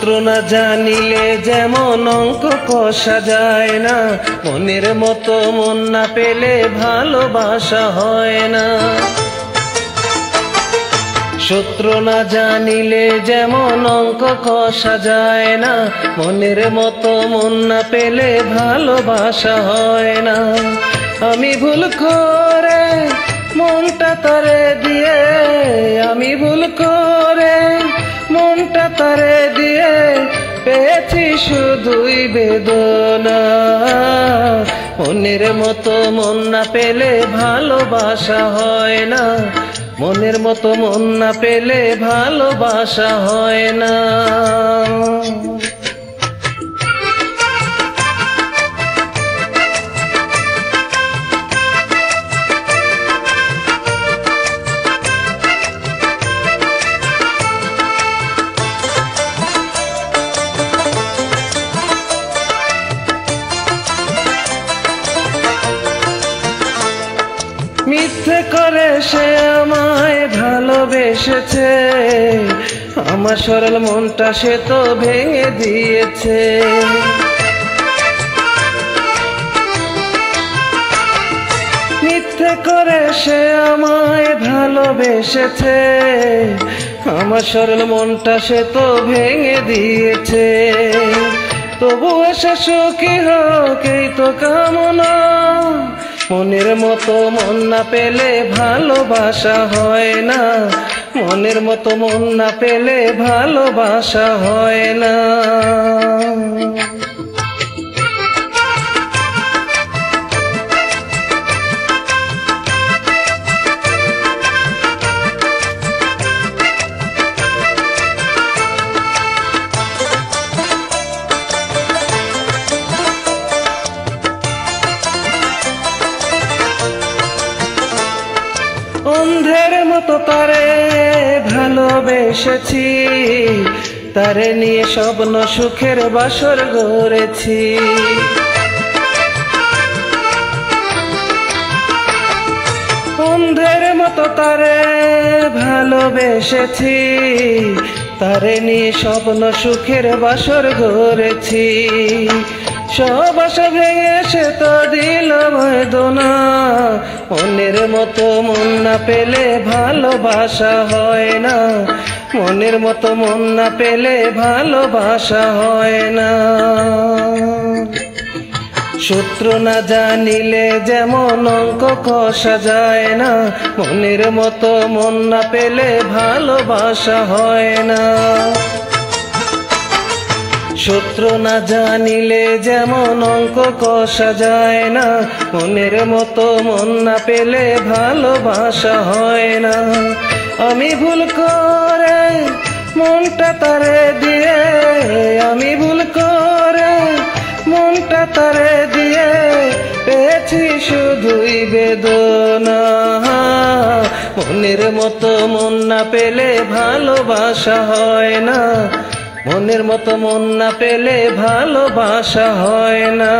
সূত্র না জানিলে যেমন অঙ্ক কষা যায় না, মনের মতো মন না পেলে ভালোবাসা হয় না। সূত্র না জানিলে যেমন অঙ্ক কষা যায় না, মনের মতো মন না পেলে ভালোবাসা হয় না। আমি ভুল করে মনটা তারে দিয়ে, আমি ভুল করে মনটা তারে দিয়ে পেয়েছি শুধুই বেদনা। মনের মতো মন না পেলে ভালোবাসা হয় না, মনের মতো মন না পেলে ভালোবাসা হয় না। মিথ্যে করে সে আমায় ভালোবেসেছে, আমার সরল মনটা সে তো ভেঙে দিয়েছে। মিথ্যে করে সে আমায় ভালোবেসেছে, আমার সরল মনটা সে তো ভেঙে দিয়েছে। তবু সে সুখী হোক এই তো কামনা, মনের মতো মন না পেলে ভালোবাসা হয় না, মনের মতো মন না পেলে ভালোবাসা হয় না। অন্ধের মতো তারে ভালোবেসেছি, তারে নিয়ে স্বপ্ন সুখের বাসর গড়েছি। অন্ধের মতো তারে ভালোবেসেছি, তারে নিয়ে স্বপ্ন সুখের বাসর গড়েছি। সব আশা ভেঙে সে তো দিল বেদনা, মনের মতো মন না পেলে ভালোবাসা হয় না, মনের মতো মন না পেলে ভালোবাসা হয় না। সূত্র না জানিলে যেমন অঙ্ক কষা যায় না, মনের মতো মন না পেলে ভালোবাসা হয় না। সূত্র না জানিলে যেমন অঙ্ক কষা যায় না, মনের মতো মন না পেলে ভালোবাসা হয় না। আমি ভুল করে মনটা তারে দিয়ে, আমি ভুল করে মনটা তারে দিয়ে পেয়েছি শুধুই বেদনা। মনের মতো মন না পেলে ভালোবাসা হয় না, মনের মতো মন না পেলে ভালোবাসা হয় না।